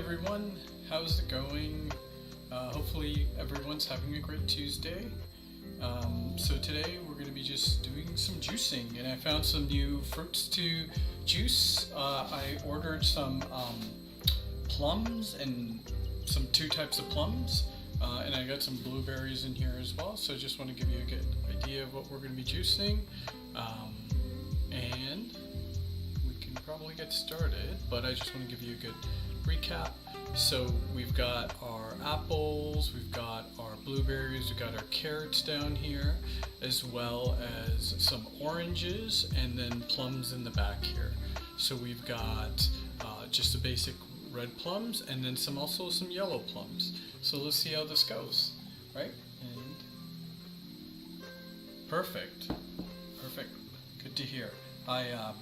everyone, how's it going? Hopefully everyone's having a great Tuesday. So today we're going to be just doing some juicing, and I found some new fruits to juice. I ordered some plums and some two types of plums, and I got some blueberries in here as well, so I just want to give you a good idea of what we're going to be juicing. And we can probably get started, but I just want to give you a good recap. So we've got our apples, we've got our blueberries, we've got our carrots down here, as well as some oranges, and then plums in the back here. So we've got just the basic red plums, and then also some yellow plums. So let's see how this goes, right? And perfect, good to hear. I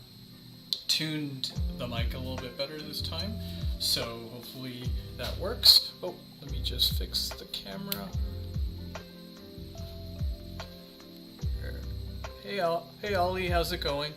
tuned the mic a little bit better this time, so hopefully that works. Oh, let me just fix the camera. Hey Ollie, how's it going?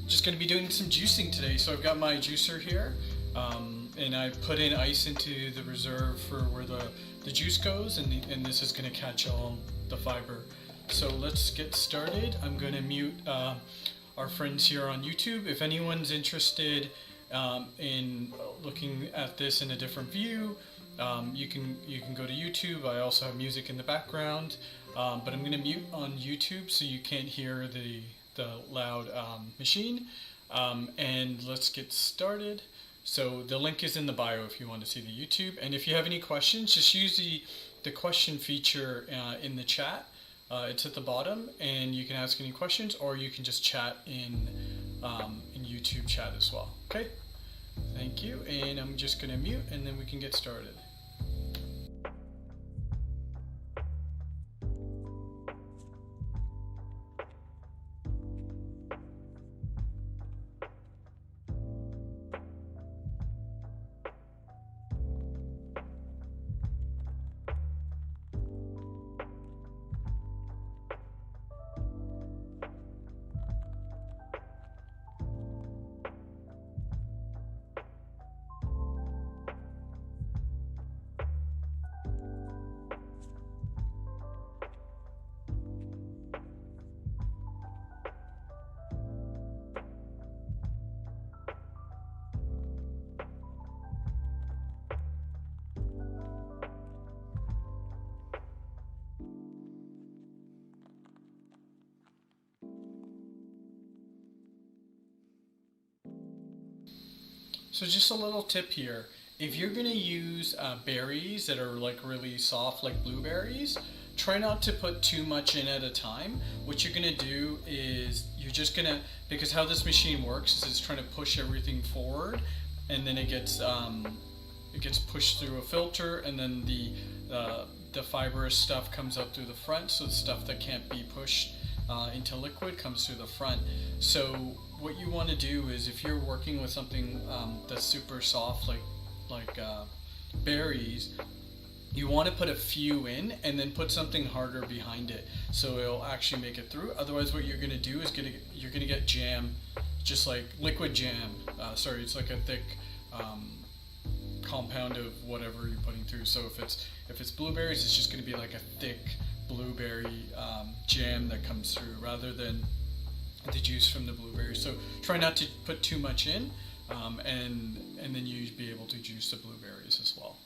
Just going to be doing some juicing today. So I've got my juicer here, and I put in ice into the reserve for where the juice goes, and this is going to catch all the fiber. So let's get started. I'm going to mute our friends here on YouTube. If anyone's interested in looking at this in a different view, you can go to YouTube. I also have music in the background, but I'm going to mute on YouTube so you can't hear the loud machine. And let's get started. So the link is in the bio if you want to see the YouTube. And if you have any questions, just use the question feature in the chat. It's at the bottom, and you can ask any questions, or you can just chat in YouTube chat as well. Okay, thank you, and I'm just going to mute, and then we can get started. So just a little tip here. If you're going to use berries that are like really soft, like blueberries, try not to put too much in at a time. What you're going to do is you're just going to, because how this machine works is it's trying to push everything forward, and then it gets pushed through a filter, and then the fibrous stuff comes out through the front, so the stuff that can't be pushed into liquid comes through the front. So what you want to do is, if you're working with something that's super soft like berries, you want to put a few in and then put something harder behind it so it'll actually make it through. Otherwise what you're going to do is you're going to get jam, just like liquid jam. It's like a thick compound of whatever you're putting through. So if it's blueberries, it's just going to be like a thick blueberry jam that comes through rather than the juice from the blueberries. So try not to put too much in, and then you'll be able to juice the blueberries as well.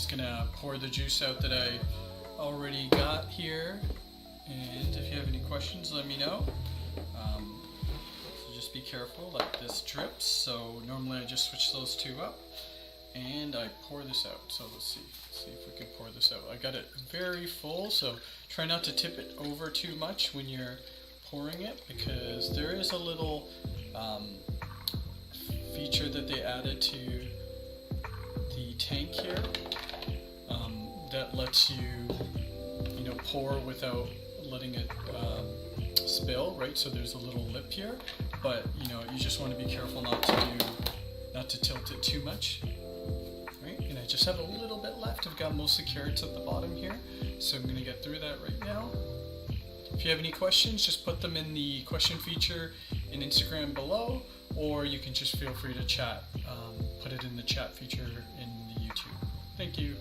just gonna pour the juice out that I already got here, and if you have any questions, let me know. So just be careful that this drips. So normally I just switch those two up, and I pour this out. So let's see if we can pour this out. I got it very full, so try not to tip it over too much when you're pouring it, because there is a little feature that they added to the tank here that lets you pour without letting it spill, right? So there's a little lip here, but you just want to be careful not to tilt it too much, right? And I just have a little bit left. I've got most of the carrots at the bottom here, so I'm going to get through that right now. If you have any questions, just put them in the question feature in Instagram below, or you can just feel free to chat, put it in the chat feature in the YouTube. Thank you.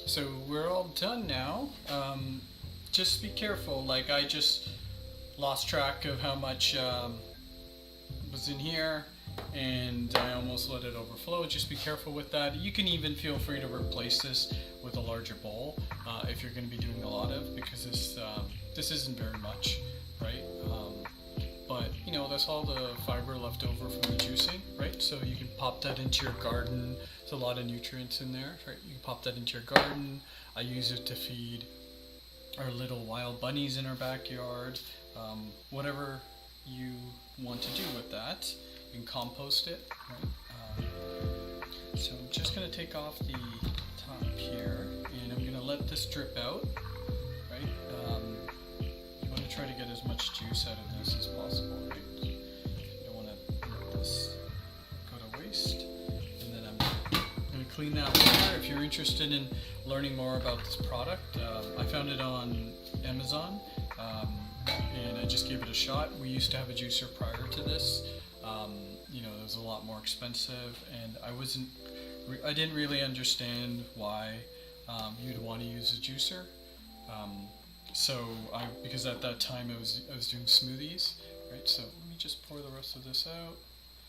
So we're all done now. Just be careful, like I just lost track of how much was in here, and I almost let it overflow. Just be careful with that. You can even feel free to replace this with a larger bowl if you're going to be doing a lot of, because this isn't very much, right? But that's all the fiber left over from the juicing, right? So you can pop that into your garden. There's a lot of nutrients in there, right? You can pop that into your garden. I use it to feed our little wild bunnies in our backyard. Whatever you want to do with that, you can compost it, right? So I'm just going to take off the top here, and I'm going to let this drip out, right? You want to try to get as much juice out of this as possible, right? You don't want to let this go to waste. And then I'm going to clean that water. If you're interested in learning more about this product, I found it on Amazon, and I just gave it a shot. We used to have a juicer prior to this. It was a lot more expensive, and I didn't really understand why you'd want to use a juicer. Because at that time I was doing smoothies, right? So let me just pour the rest of this out.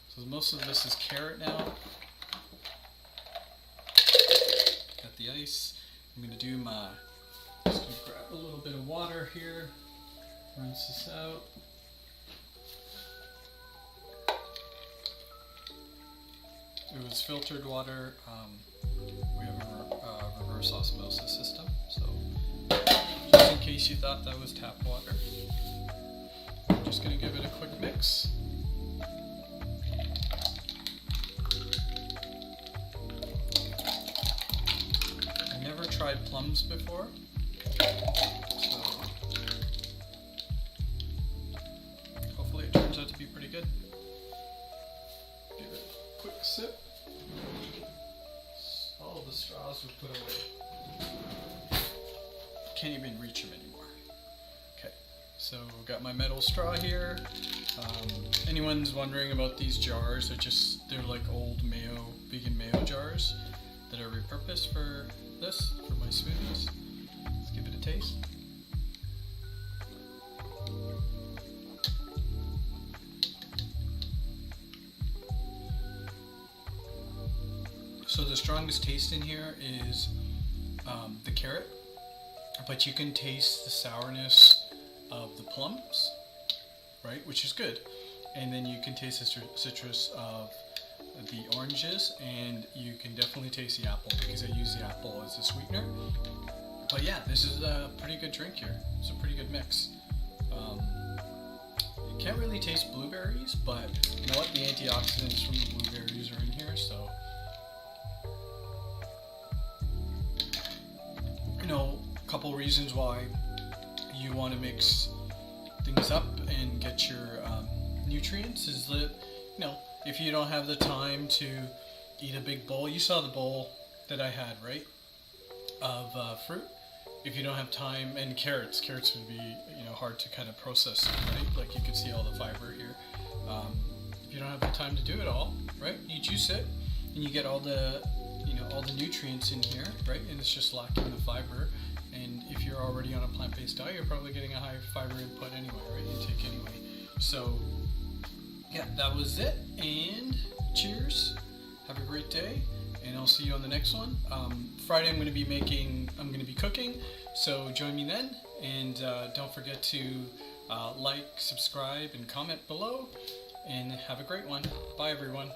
So most of this is carrot now. Got the ice. I'm gonna do just gonna grab a little bit of water here, rinse this out. It was filtered water. We have a reverse osmosis system, so just in case you thought that was tap water, I'm just going to give it a quick mix. I never tried plums before, so hopefully it turns out to be pretty good. Give it a quick sip. All the straws were put away. Can't even reach them anymore. Okay, so I've got my metal straw here. Anyone's wondering about these jars, they're like old vegan mayo jars that are repurposed for my smoothies. Let's give it a taste. So the strongest taste in here is the carrot, but you can taste the sourness of the plums, right, which is good. And then you can taste the citrus of the oranges, and you can definitely taste the apple, because I use the apple as a sweetener. But yeah, this is a pretty good drink here. It's a pretty good mix. You can't really taste blueberries, but you know what? The antioxidants from the blueberries are in here, so you know, a couple reasons why you want to mix things up and get your nutrients is that, you know, if you don't have the time to eat a big bowl, you saw the bowl that I had, right, of fruit. If you don't have time, and carrots would be, you know, hard to kind of process, right? Like you can see all the fiber here. If you don't have the time to do it all, right, you juice it and you get all the, you know, all the nutrients in here, right? And it's just lacking the fiber. And if you're already on a plant-based diet, you're probably getting a high fiber input anyway, right? Intake anyway. So yeah, that was it. And cheers. Have a great day. And I'll see you on the next one. Friday I'm going to be cooking, so join me then. And don't forget to like, subscribe, and comment below. And have a great one. Bye everyone.